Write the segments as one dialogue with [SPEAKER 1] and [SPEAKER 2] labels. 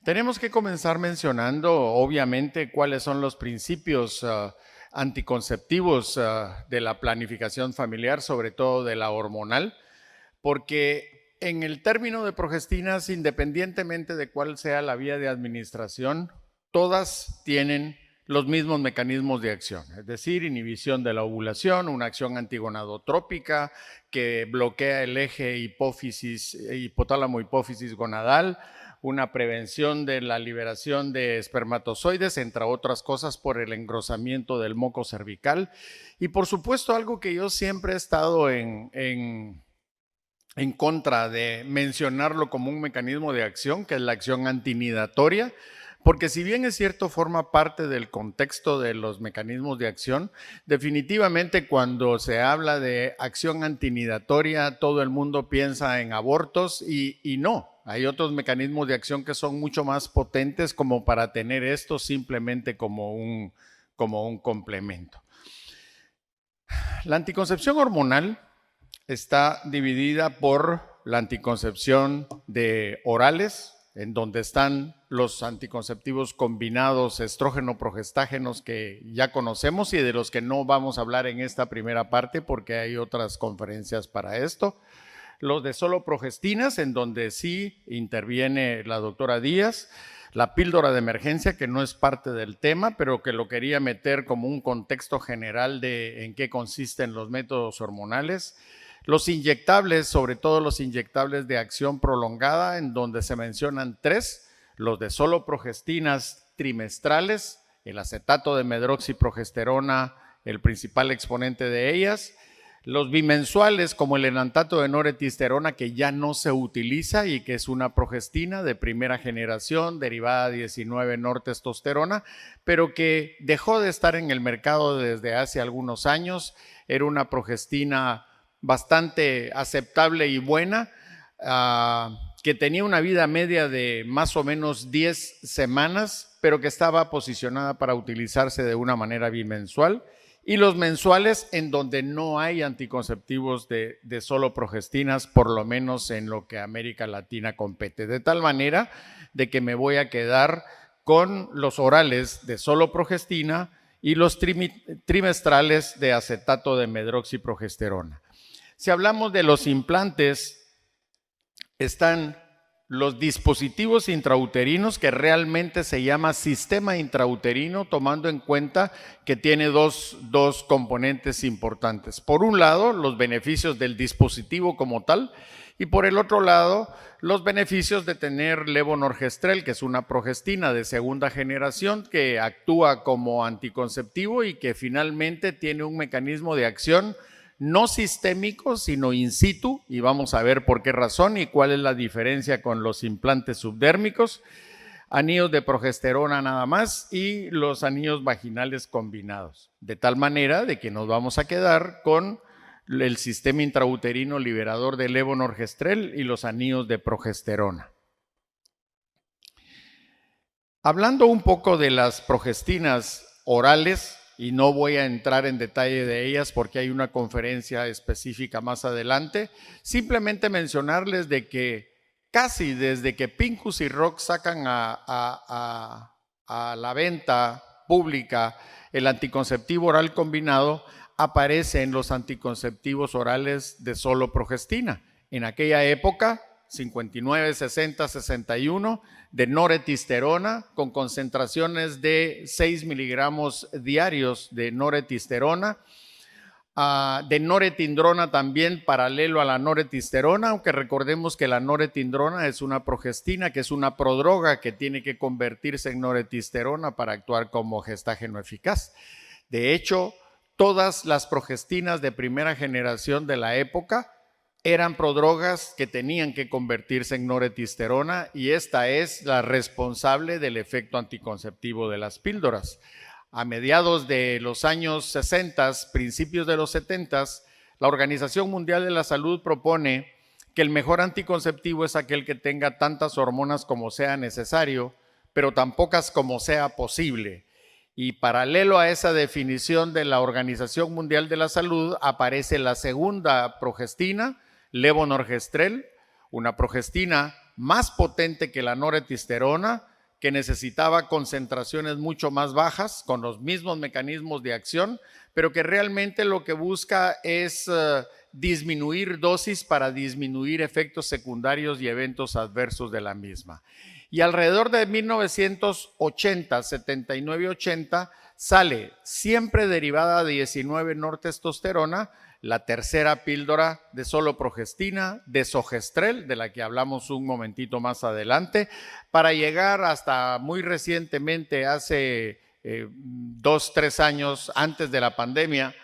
[SPEAKER 1] Tenemos que comenzar mencionando, obviamente, cuáles son los principios anticonceptivos de la planificación familiar, sobre todo de la hormonal, porque en el término de progestinas, independientemente de cuál sea la vía de administración, todas tienen los mismos mecanismos de acción, es decir, inhibición de la ovulación, una acción antigonadotrópica que bloquea el eje hipotálamo-hipófisis gonadal, una prevención de la liberación de espermatozoides, entre otras cosas por el engrosamiento del moco cervical, y por supuesto algo que yo siempre he estado en contra de mencionarlo como un mecanismo de acción, que es la acción antinidatoria, porque si bien es cierto forma parte del contexto de los mecanismos de acción, definitivamente cuando se habla de acción antinidatoria todo el mundo piensa en abortos y no, hay otros mecanismos de acción que son mucho más potentes como para tener esto simplemente como un complemento. La anticoncepción hormonal está dividida por la anticoncepción de orales, en donde están los anticonceptivos combinados estrógeno-progestágenos que ya conocemos y de los que no vamos a hablar en esta primera parte porque hay otras conferencias para esto. Los de solo progestinas, en donde sí interviene la doctora Díaz, la píldora de emergencia, que no es parte del tema, pero que lo quería meter como un contexto general de en qué consisten los métodos hormonales. Los inyectables, sobre todo los inyectables de acción prolongada, en donde se mencionan 3, los de solo progestinas trimestrales, el acetato de medroxiprogesterona, el principal exponente de ellas, los bimensuales como el enantato de noretisterona, que ya no se utiliza y que es una progestina de primera generación derivada de 19-nortestosterona, pero que dejó de estar en el mercado desde hace algunos años. Era una progestina bastante aceptable y buena, que tenía una vida media de más o menos 10 semanas, pero que estaba posicionada para utilizarse de una manera bimensual, y los mensuales en donde no hay anticonceptivos de solo progestinas, por lo menos en lo que América Latina compete, de tal manera de que me voy a quedar con los orales de solo progestina y los trimestrales de acetato de medroxiprogesterona. Si hablamos de los implantes, están los dispositivos intrauterinos, que realmente se llama sistema intrauterino, tomando en cuenta que tiene dos componentes importantes. Por un lado, los beneficios del dispositivo como tal, y por el otro lado, los beneficios de tener levonorgestrel, que es una progestina de segunda generación que actúa como anticonceptivo y que finalmente tiene un mecanismo de acción no sistémico, sino in situ, y vamos a ver por qué razón y cuál es la diferencia con los implantes subdérmicos, anillos de progesterona nada más y los anillos vaginales combinados, de tal manera de que nos vamos a quedar con el sistema intrauterino liberador de levonorgestrel y los anillos de progesterona. Hablando un poco de las progestinas orales, y no voy a entrar en detalle de ellas porque hay una conferencia específica más adelante, simplemente mencionarles de que casi desde que Pincus y Rock sacan a la venta pública el anticonceptivo oral combinado, aparecen los anticonceptivos orales de solo progestina. En aquella época, 59, 60, 61, de noretisterona con concentraciones de 6 miligramos diarios de noretisterona, de noretindrona también paralelo a la noretisterona, aunque recordemos que la noretindrona es una progestina, que es una prodroga que tiene que convertirse en noretisterona para actuar como gestágeno eficaz. De hecho, todas las progestinas de primera generación de la época eran prodrogas que tenían que convertirse en noretisterona y esta es la responsable del efecto anticonceptivo de las píldoras. A mediados de los años 60, principios de los 70, la Organización Mundial de la Salud propone que el mejor anticonceptivo es aquel que tenga tantas hormonas como sea necesario, pero tan pocas como sea posible. Y paralelo a esa definición de la Organización Mundial de la Salud aparece la segunda progestina, levonorgestrel, una progestina más potente que la noretisterona, que necesitaba concentraciones mucho más bajas, con los mismos mecanismos de acción, pero que realmente lo que busca es disminuir dosis para disminuir efectos secundarios y eventos adversos de la misma. Y alrededor de 1980, 79 y 80, sale siempre derivada de 19-nortestosterona, la tercera píldora de solo progestina, desogestrel, de la que hablamos un momentito más adelante, para llegar hasta muy recientemente, hace 2, 3 años antes de la pandemia,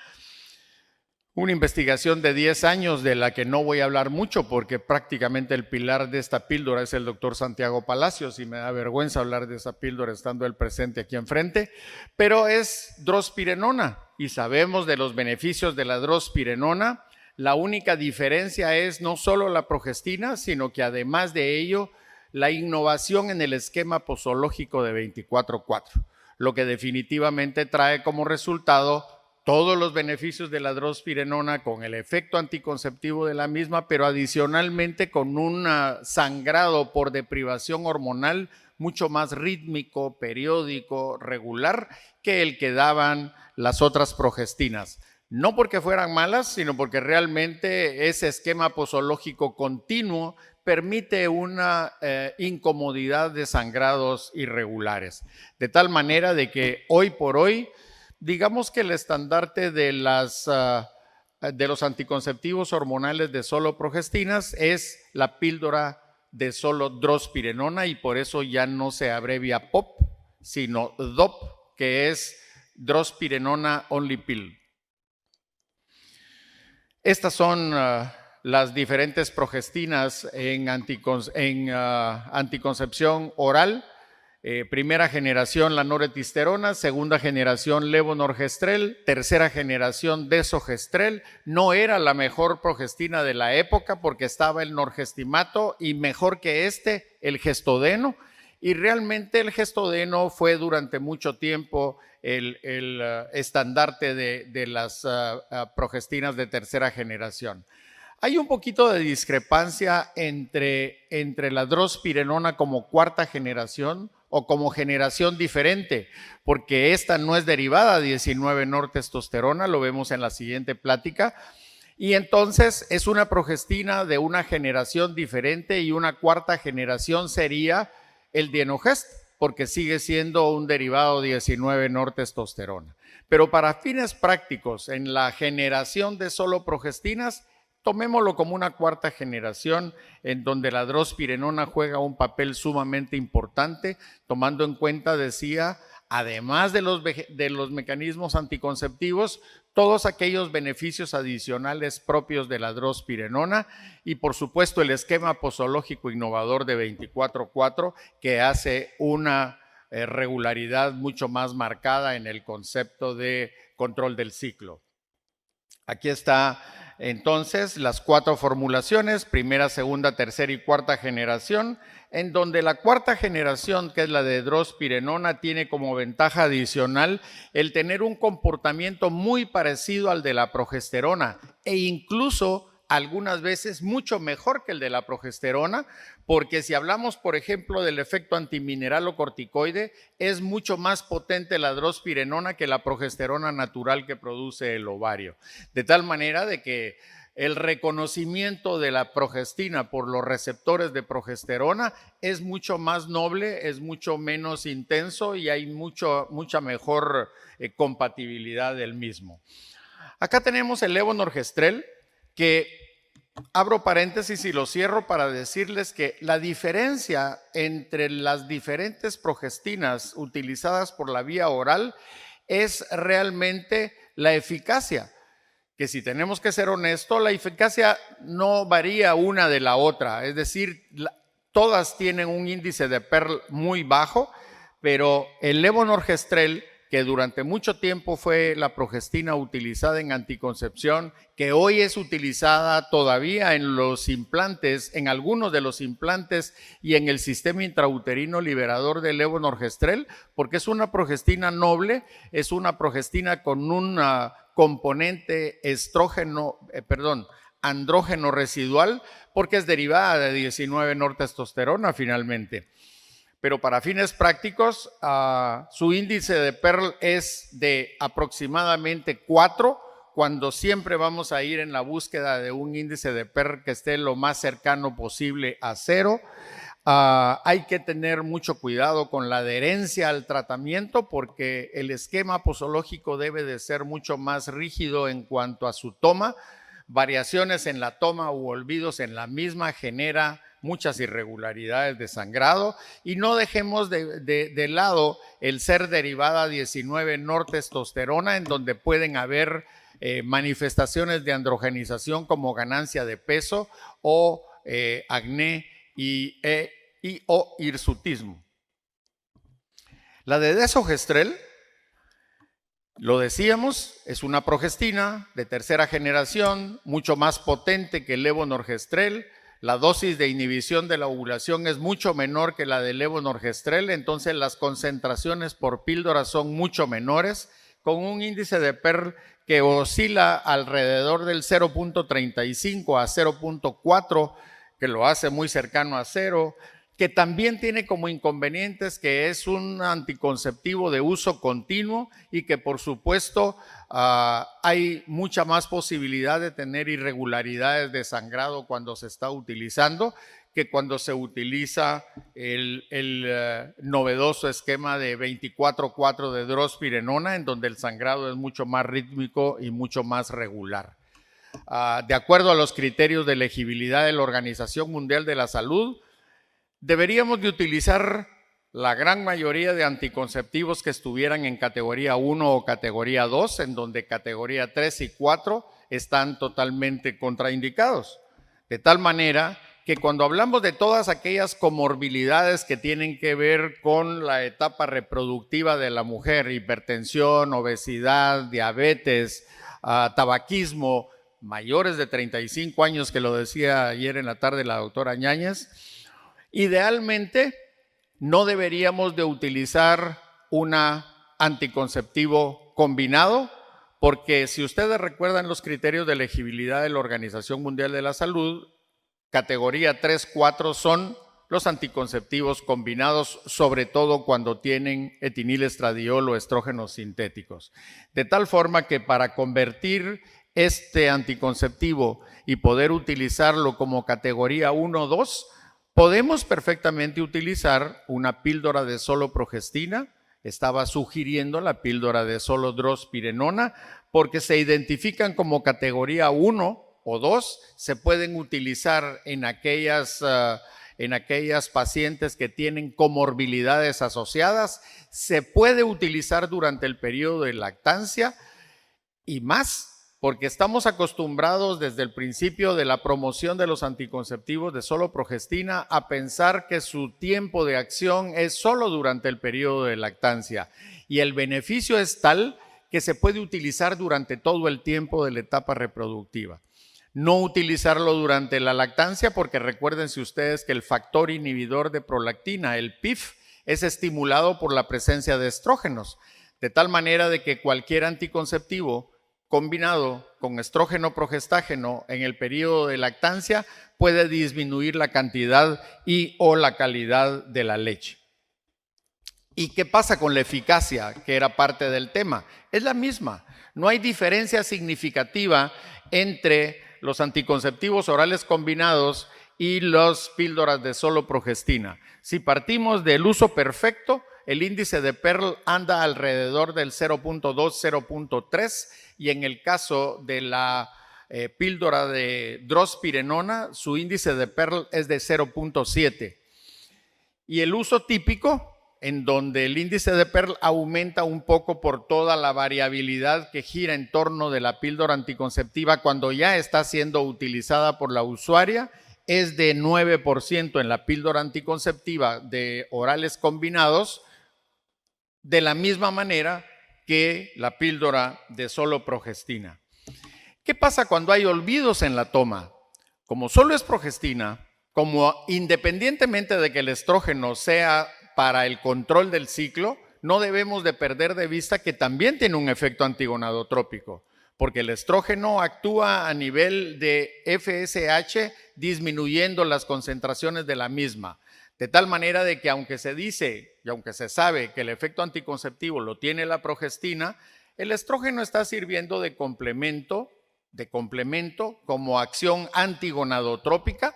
[SPEAKER 1] una investigación de 10 años de la que no voy a hablar mucho porque prácticamente el pilar de esta píldora es el doctor Santiago Palacios y me da vergüenza hablar de esa píldora estando él presente aquí enfrente, pero es drospirenona y sabemos de los beneficios de la drospirenona. La única diferencia es no solo la progestina, sino que además de ello, la innovación en el esquema posológico de 24/4, lo que definitivamente trae como resultado todos los beneficios de la drospirenona con el efecto anticonceptivo de la misma, pero adicionalmente con un sangrado por deprivación hormonal mucho más rítmico, periódico, regular que el que daban las otras progestinas. No porque fueran malas, sino porque realmente ese esquema posológico continuo permite una incomodidad de sangrados irregulares. De tal manera de que hoy por hoy, digamos que el estandarte de los anticonceptivos hormonales de solo progestinas es la píldora de solo drospirenona y por eso ya no se abrevia POP, sino DOP, que es drospirenona only pill. Estas son las diferentes progestinas en anticoncepción oral. Primera generación la noretisterona, segunda generación levonorgestrel, tercera generación desogestrel. No era la mejor progestina de la época porque estaba el norgestimato y mejor que el gestodeno. Y realmente el gestodeno fue durante mucho tiempo el estandarte de las progestinas de tercera generación. Hay un poquito de discrepancia entre la drospirenona como cuarta generación o como generación diferente, porque esta no es derivada de 19-nortestosterona, lo vemos en la siguiente plática, y entonces es una progestina de una generación diferente y una cuarta generación sería el dienogest, porque sigue siendo un derivado de 19-nortestosterona. Pero para fines prácticos, en la generación de solo progestinas, tomémoslo como una cuarta generación en donde la drospirenona juega un papel sumamente importante, tomando en cuenta, decía, además de los mecanismos anticonceptivos, todos aquellos beneficios adicionales propios de la drospirenona y por supuesto el esquema posológico innovador de 24/4 que hace una regularidad mucho más marcada en el concepto de control del ciclo. Aquí está entonces las 4 formulaciones, primera, segunda, tercera y cuarta generación, en donde la cuarta generación, que es la de drospirenona, tiene como ventaja adicional el tener un comportamiento muy parecido al de la progesterona e incluso algunas veces mucho mejor que el de la progesterona, porque si hablamos, por ejemplo, del efecto antimineralocorticoide, es mucho más potente la drospirenona que la progesterona natural que produce el ovario. De tal manera de que el reconocimiento de la progestina por los receptores de progesterona es mucho más noble, es mucho menos intenso y hay mucha mejor compatibilidad del mismo. Acá tenemos el levonorgestrel, que abro paréntesis y lo cierro para decirles que la diferencia entre las diferentes progestinas utilizadas por la vía oral es realmente la eficacia, que si tenemos que ser honestos, la eficacia no varía una de la otra, es decir, todas tienen un índice de PERL muy bajo, pero el levonorgestrel, que durante mucho tiempo fue la progestina utilizada en anticoncepción, que hoy es utilizada todavía en los implantes, en algunos de los implantes y en el sistema intrauterino liberador del levonorgestrel, porque es una progestina noble, es una progestina con un componente andrógeno residual, porque es derivada de 19-nortestosterona finalmente. pero para fines prácticos, su índice de PERL es de aproximadamente 4, cuando siempre vamos a ir en la búsqueda de un índice de PERL que esté lo más cercano posible a 0. Hay que tener mucho cuidado con la adherencia al tratamiento, porque el esquema posológico debe de ser mucho más rígido en cuanto a su toma. Variaciones en la toma u olvidos en la misma genera muchas irregularidades de sangrado, y no dejemos de lado el ser derivada 19 nortestosterona, en donde pueden haber manifestaciones de androgenización como ganancia de peso o acné o hirsutismo. La de desogestrel, lo decíamos, es una progestina de tercera generación, mucho más potente que el levonorgestrel. La dosis de inhibición de la ovulación es mucho menor que la del levonorgestrel, entonces las concentraciones por píldora son mucho menores, con un índice de PERL que oscila alrededor del 0.35 a 0.4, que lo hace muy cercano a 0, que también tiene como inconvenientes que es un anticonceptivo de uso continuo y que por supuesto hay mucha más posibilidad de tener irregularidades de sangrado cuando se está utilizando que cuando se utiliza el novedoso esquema de 24/4 de drospirenona, en donde el sangrado es mucho más rítmico y mucho más regular. De acuerdo a los criterios de elegibilidad de la Organización Mundial de la Salud, deberíamos de utilizar la gran mayoría de anticonceptivos que estuvieran en categoría 1 o categoría 2, en donde categoría 3 y 4 están totalmente contraindicados. De tal manera que cuando hablamos de todas aquellas comorbilidades que tienen que ver con la etapa reproductiva de la mujer, hipertensión, obesidad, diabetes, tabaquismo, mayores de 35 años, que lo decía ayer en la tarde la doctora Ñañez, idealmente no deberíamos de utilizar un anticonceptivo combinado, porque si ustedes recuerdan los criterios de elegibilidad de la Organización Mundial de la Salud, categoría 3-4 son los anticonceptivos combinados, sobre todo cuando tienen etinilestradiol o estrógenos sintéticos. De tal forma que para convertir este anticonceptivo y poder utilizarlo como categoría 1-2, podemos perfectamente utilizar una píldora de solo progestina. Estaba sugiriendo la píldora de solo drospirenona, porque se identifican como categoría 1 o 2, se pueden utilizar en aquellas pacientes que tienen comorbilidades asociadas, se puede utilizar durante el periodo de lactancia y más, porque estamos acostumbrados desde el principio de la promoción de los anticonceptivos de solo progestina a pensar que su tiempo de acción es solo durante el periodo de lactancia, y el beneficio es tal que se puede utilizar durante todo el tiempo de la etapa reproductiva. No utilizarlo durante la lactancia, porque recuérdense ustedes que el factor inhibidor de prolactina, el PIF, es estimulado por la presencia de estrógenos, de tal manera de que cualquier anticonceptivo combinado con estrógeno progestágeno en el periodo de lactancia puede disminuir la cantidad o la calidad de la leche. ¿Y qué pasa con la eficacia, que era parte del tema? Es la misma. No hay diferencia significativa entre los anticonceptivos orales combinados y las píldoras de solo progestina. Si partimos del uso perfecto, el índice de PERL anda alrededor del 0.2, 0.3, y en el caso de la píldora de drospirenona, su índice de PERL es de 0.7. Y el uso típico, en donde el índice de PERL aumenta un poco por toda la variabilidad que gira en torno de la píldora anticonceptiva cuando ya está siendo utilizada por la usuaria, es de 9% en la píldora anticonceptiva de orales combinados, de la misma manera que la píldora de solo progestina. ¿Qué pasa cuando hay olvidos en la toma? Como solo es progestina, como independientemente de que el estrógeno sea para el control del ciclo, no debemos de perder de vista que también tiene un efecto antigonadotrópico, porque el estrógeno actúa a nivel de FSH disminuyendo las concentraciones de la misma. De tal manera de que aunque se dice y aunque se sabe que el efecto anticonceptivo lo tiene la progestina, el estrógeno está sirviendo de complemento como acción antigonadotrópica,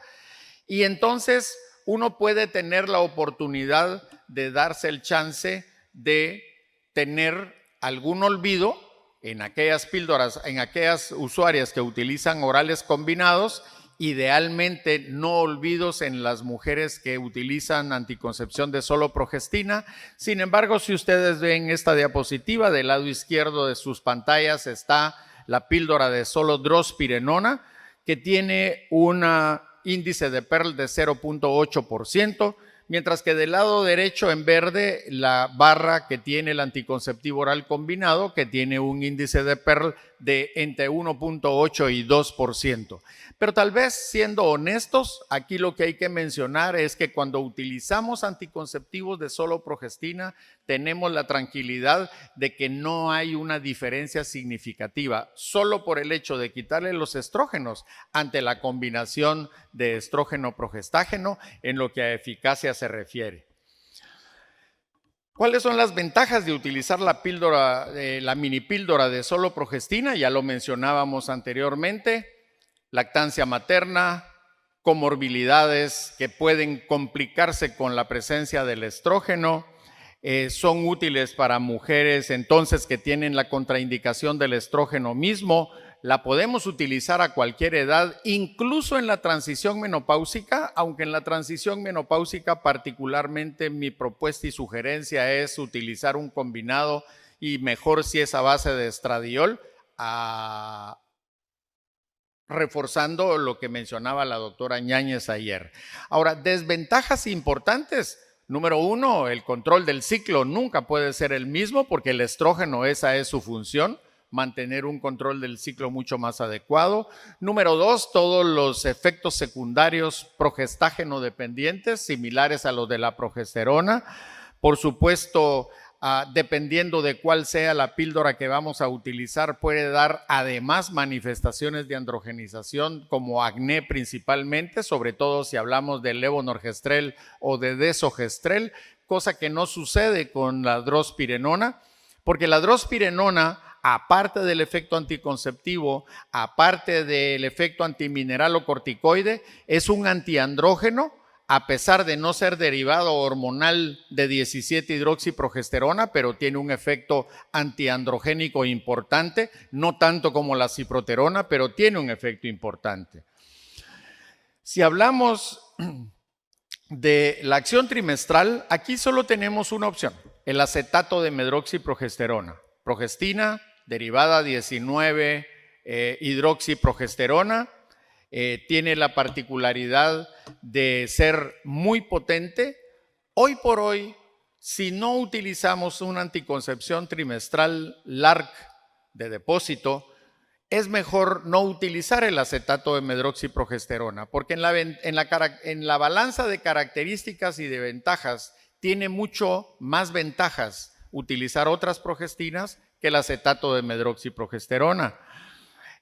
[SPEAKER 1] y entonces uno puede tener la oportunidad de darse el chance de tener algún olvido en aquellas píldoras, en aquellas usuarias que utilizan orales combinados, idealmente no olvidos en las mujeres que utilizan anticoncepción de solo progestina. Sin embargo, si ustedes ven esta diapositiva, del lado izquierdo de sus pantallas está la píldora de solo drospirenona, que tiene un índice de Pearl de 0.8%, mientras que del lado derecho en verde la barra que tiene el anticonceptivo oral combinado, que tiene un índice de Pearl de entre 1.8 y 2%. Pero tal vez, siendo honestos, aquí lo que hay que mencionar es que cuando utilizamos anticonceptivos de solo progestina, tenemos la tranquilidad de que no hay una diferencia significativa, solo por el hecho de quitarle los estrógenos ante la combinación de estrógeno-progestágeno en lo que a eficacia se refiere. ¿Cuáles son las ventajas de utilizar la píldora, la minipíldora de solo progestina? Ya lo mencionábamos anteriormente: lactancia materna, comorbilidades que pueden complicarse con la presencia del estrógeno, son útiles para mujeres entonces que tienen la contraindicación del estrógeno mismo. La podemos utilizar a cualquier edad, incluso en la transición menopáusica, aunque en la transición menopáusica particularmente mi propuesta y sugerencia es utilizar un combinado, y mejor si es a base de estradiol, reforzando lo que mencionaba la doctora Ñáñez ayer. Ahora, desventajas importantes. Número uno, el control del ciclo nunca puede ser el mismo, porque el estrógeno, esa es su función, mantener un control del ciclo mucho más adecuado. Número dos, todos los efectos secundarios progestágeno dependientes, similares a los de la progesterona. Por supuesto, dependiendo de cuál sea la píldora que vamos a utilizar, puede dar además manifestaciones de androgenización como acné principalmente, sobre todo si hablamos de levonorgestrel o de desogestrel, cosa que no sucede con la drospirenona, porque la drospirenona, aparte del efecto anticonceptivo, aparte del efecto antimineralocorticoide, es un antiandrógeno, a pesar de no ser derivado hormonal de 17-hidroxiprogesterona, pero tiene un efecto antiandrogénico importante, no tanto como la ciproterona, pero tiene un efecto importante. Si hablamos de la acción trimestral, aquí solo tenemos una opción: el acetato de medroxiprogesterona, progestina, derivada 19 hidroxiprogesterona. Tiene la particularidad de ser muy potente. Hoy por hoy, si no utilizamos una anticoncepción trimestral LARC de depósito, es mejor no utilizar el acetato de medroxiprogesterona, porque en la balanza de características y de ventajas tiene mucho más ventajas utilizar otras progestinas que el acetato de medroxiprogesterona.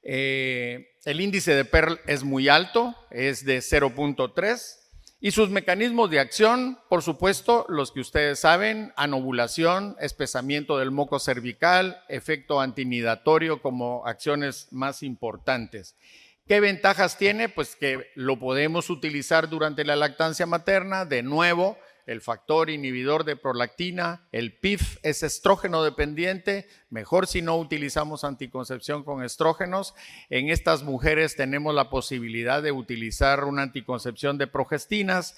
[SPEAKER 1] El índice de Pearl es muy alto, es de 0.3, y sus mecanismos de acción, por supuesto, los que ustedes saben: anovulación, espesamiento del moco cervical, efecto antinidatorio como acciones más importantes. ¿Qué ventajas tiene? Pues que lo podemos utilizar durante la lactancia materna. De nuevo, el factor inhibidor de prolactina, el PIF, es estrógeno dependiente, mejor si no utilizamos anticoncepción con estrógenos. En estas mujeres tenemos la posibilidad de utilizar una anticoncepción de progestinas.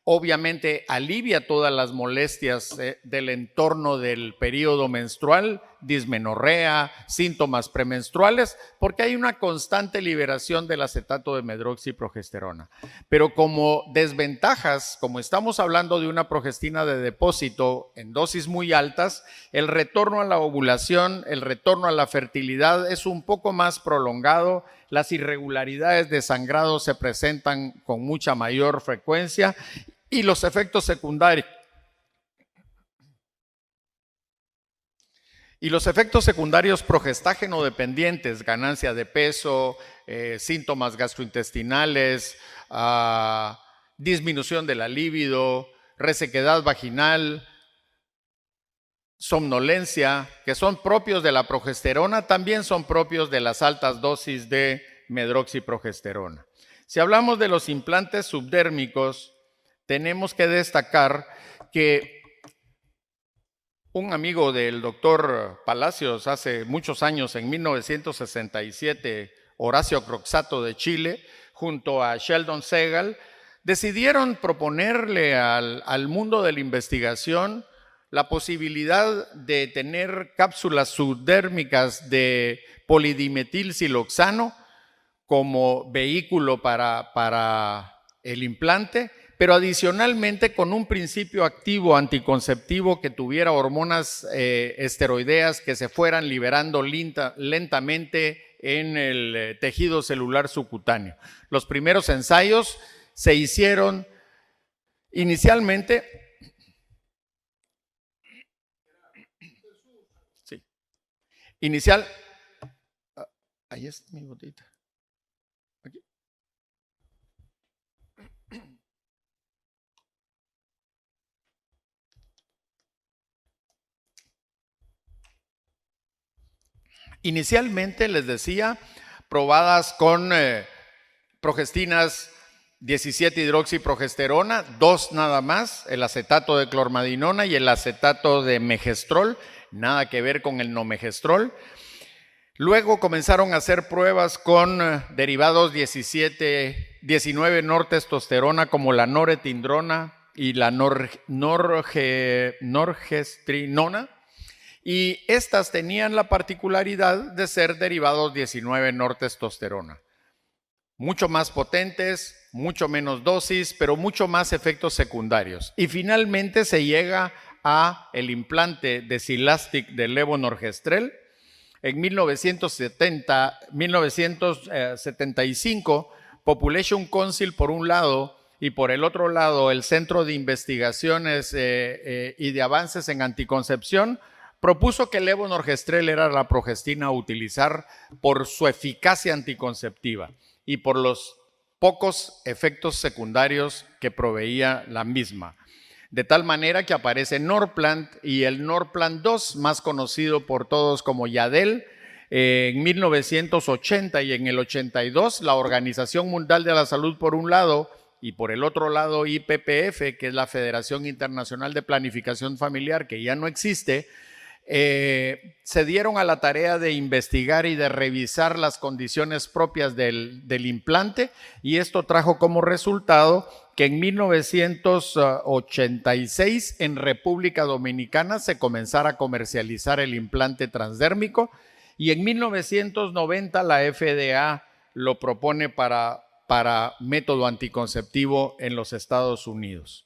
[SPEAKER 1] Obviamente alivia todas las molestias del entorno del periodo menstrual, dismenorrea, síntomas premenstruales, porque hay una constante liberación del acetato de medroxiprogesterona. Pero como desventajas, como estamos hablando de una progestina de depósito en dosis muy altas, el retorno a la ovulación, el retorno a la fertilidad es un poco más prolongado. Las irregularidades de sangrado se presentan con mucha mayor frecuencia, y los efectos secundarios progestágeno dependientes, ganancia de peso, síntomas gastrointestinales, disminución de la libido, resequedad vaginal, somnolencia, que son propios de la progesterona, también son propios de las altas dosis de medroxiprogesterona. Si hablamos de los implantes subdérmicos, tenemos que destacar que un amigo del doctor Palacios hace muchos años, en 1967, Horacio Croxatto de Chile, junto a Sheldon Segal, decidieron proponerle al mundo de la investigación la posibilidad de tener cápsulas subdérmicas de polidimetilsiloxano como vehículo para el implante, pero adicionalmente con un principio activo anticonceptivo que tuviera hormonas esteroideas que se fueran liberando lentamente en el tejido celular subcutáneo. Los primeros ensayos se hicieron inicialmente. Sí. Ahí está mi botita. Aquí. Inicialmente, les decía, probadas con progestinas 17-hidroxiprogesterona, 2 nada más, el acetato de clormadinona y el acetato de megestrol, nada que ver con el nomegestrol. Luego comenzaron a hacer pruebas con derivados 19 nortestosterona como la noretindrona y la norgestrinona, y estas tenían la particularidad de ser derivados 19 nortestosterona. Mucho más potentes, mucho menos dosis, pero mucho más efectos secundarios. Y finalmente se llega a el implante de Silastic de levonorgestrel. En 1975, Population Council por un lado y por el otro lado el Centro de Investigaciones y de Avances en Anticoncepción propuso que el levonorgestrel era la progestina a utilizar por su eficacia anticonceptiva y por los pocos efectos secundarios que proveía la misma. De tal manera que aparece Norplant y el Norplant 2, más conocido por todos como Yadel. En 1980 y en el 82, la Organización Mundial de la Salud por un lado y por el otro lado IPPF, que es la Federación Internacional de Planificación Familiar, que ya no existe, se dieron a la tarea de investigar y de revisar las condiciones propias del implante, y esto trajo como resultado que en 1986 en República Dominicana se comenzara a comercializar el implante transdérmico, y en 1990 la FDA lo propone para método anticonceptivo en los Estados Unidos.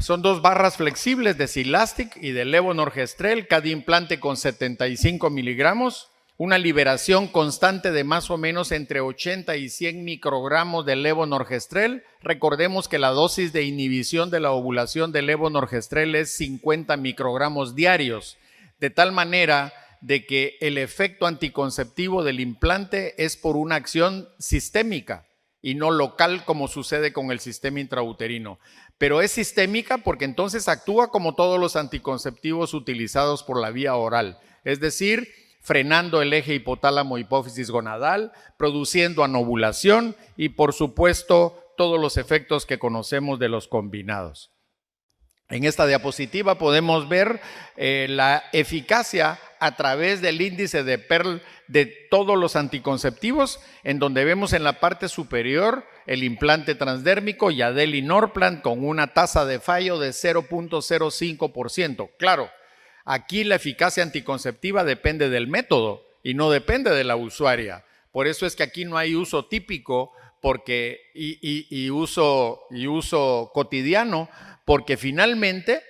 [SPEAKER 1] Son 2 barras flexibles de Silastic y de levonorgestrel, cada implante con 75 miligramos, una liberación constante de más o menos entre 80 y 100 microgramos de levonorgestrel. Recordemos que la dosis de inhibición de la ovulación de levonorgestrel es 50 microgramos diarios, de tal manera de que el efecto anticonceptivo del implante es por una acción sistémica y no local como sucede con el sistema intrauterino. Pero es sistémica porque entonces actúa como todos los anticonceptivos utilizados por la vía oral, es decir, frenando el eje hipotálamo-hipófisis gonadal, produciendo anovulación y, por supuesto, todos los efectos que conocemos de los combinados. En esta diapositiva podemos ver la eficacia a través del índice de Pearl de todos los anticonceptivos, en donde vemos en la parte superior el implante transdérmico Yadel y Norplant con una tasa de fallo de 0.05%. Claro, aquí la eficacia anticonceptiva depende del método y no depende de la usuaria. Por eso es que aquí no hay uso típico y uso cotidiano, porque finalmente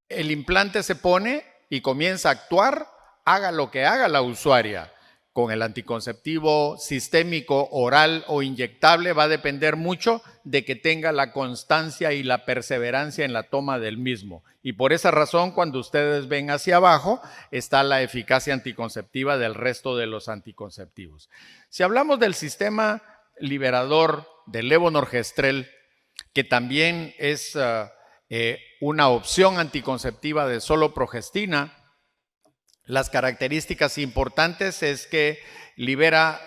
[SPEAKER 1] el implante se pone y comienza a actuar, haga lo que haga la usuaria. Con el anticonceptivo sistémico, oral o inyectable va a depender mucho de que tenga la constancia y la perseverancia en la toma del mismo. Y por esa razón, cuando ustedes ven hacia abajo, está la eficacia anticonceptiva del resto de los anticonceptivos. Si hablamos del sistema liberador del levonorgestrel, que también es una opción anticonceptiva de solo progestina. Las características importantes es que libera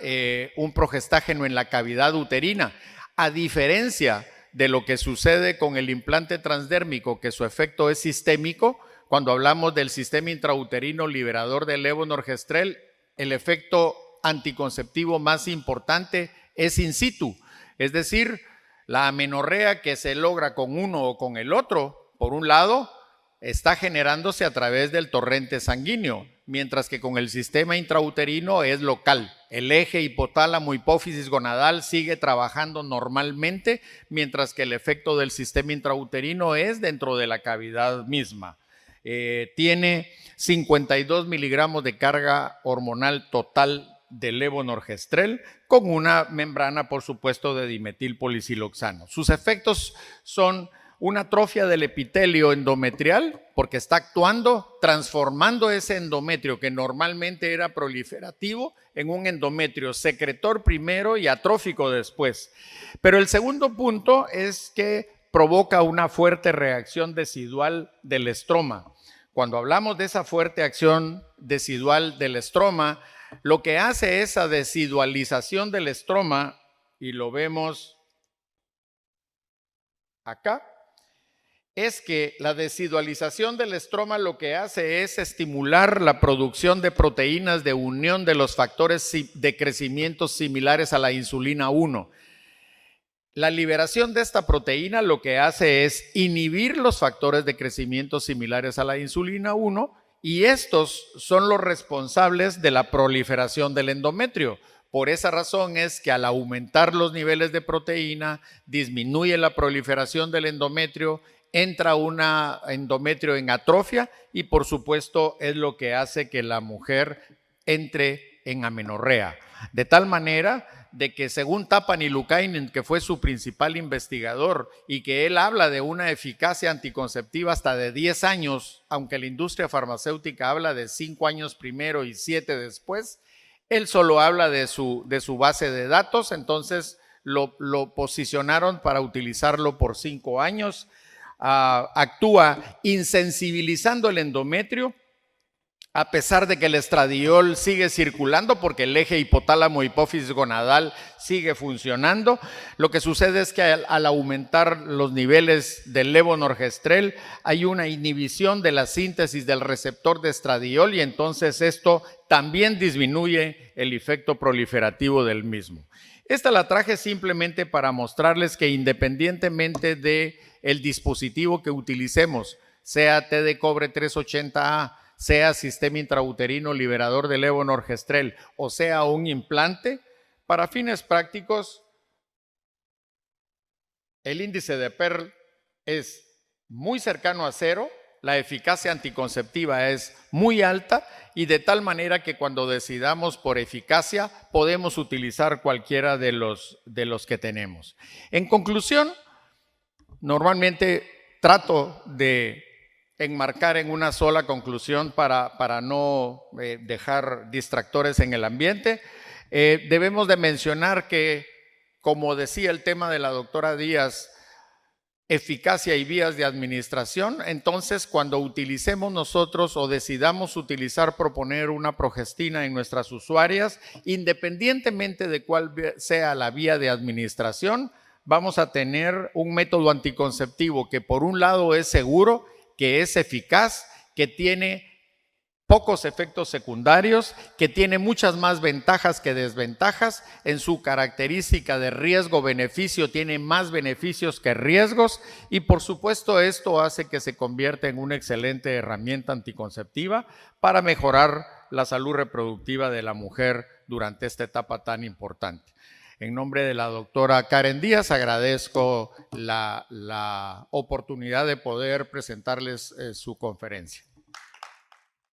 [SPEAKER 1] un progestágeno en la cavidad uterina, a diferencia de lo que sucede con el implante transdérmico, que su efecto es sistémico. Cuando hablamos del sistema intrauterino liberador del levonorgestrel, el efecto anticonceptivo más importante es in situ, es decir, la amenorrea que se logra con uno o con el otro, por un lado, está generándose a través del torrente sanguíneo, mientras que con el sistema intrauterino es local. El eje hipotálamo hipófisis gonadal sigue trabajando normalmente, mientras que el efecto del sistema intrauterino es dentro de la cavidad misma. Tiene 52 miligramos de carga hormonal total de levonorgestrel con una membrana, por supuesto, de dimetilpolisiloxano. Sus efectos son una atrofia del epitelio endometrial, porque está actuando, transformando ese endometrio que normalmente era proliferativo en un endometrio secretor primero y atrófico después. Pero el segundo punto es que provoca una fuerte reacción decidual del estroma. Cuando hablamos de esa fuerte acción decidual del estroma, lo que hace esa decidualización del estroma, y lo vemos acá, es que la decidualización del estroma lo que hace es estimular la producción de proteínas de unión de los factores de crecimiento similares a la insulina 1. La liberación de esta proteína lo que hace es inhibir los factores de crecimiento similares a la insulina 1, y estos son los responsables de la proliferación del endometrio. Por esa razón es que al aumentar los niveles de proteína, disminuye la proliferación del endometrio, entra un endometrio en atrofia y por supuesto es lo que hace que la mujer entre en amenorrea. De tal manera de que según Tapani Lukainen, que fue su principal investigador y que él habla de una eficacia anticonceptiva hasta de 10 años, aunque la industria farmacéutica habla de 5 años primero y 7 después, él solo habla de su base de datos, entonces lo posicionaron para utilizarlo por 5 años. Actúa insensibilizando el endometrio, a pesar de que el estradiol sigue circulando porque el eje hipotálamo hipófisis gonadal sigue funcionando. Lo que sucede es que al aumentar los niveles del levonorgestrel hay una inhibición de la síntesis del receptor de estradiol y entonces esto también disminuye el efecto proliferativo del mismo. Esta la traje simplemente para mostrarles que independientemente del dispositivo que utilicemos, sea té de cobre 380A, sea sistema intrauterino liberador de levonorgestrel o sea un implante, para fines prácticos, el índice de Pearl es muy cercano a 0, la eficacia anticonceptiva es muy alta y de tal manera que cuando decidamos por eficacia podemos utilizar cualquiera de los que tenemos. En conclusión, normalmente trato de enmarcar en una sola conclusión para no dejar distractores en el ambiente. Debemos de mencionar que, como decía el tema de la doctora Díaz, eficacia y vías de administración. Entonces, cuando utilicemos nosotros o decidamos proponer una progestina en nuestras usuarias, independientemente de cuál sea la vía de administración, vamos a tener un método anticonceptivo que por un lado es seguro, que es eficaz, que tiene pocos efectos secundarios, que tiene muchas más ventajas que desventajas. En su característica de riesgo-beneficio tiene más beneficios que riesgos y por supuesto esto hace que se convierta en una excelente herramienta anticonceptiva para mejorar la salud reproductiva de la mujer durante esta etapa tan importante. En nombre de la doctora Karen Díaz, agradezco la oportunidad de poder presentarles su conferencia.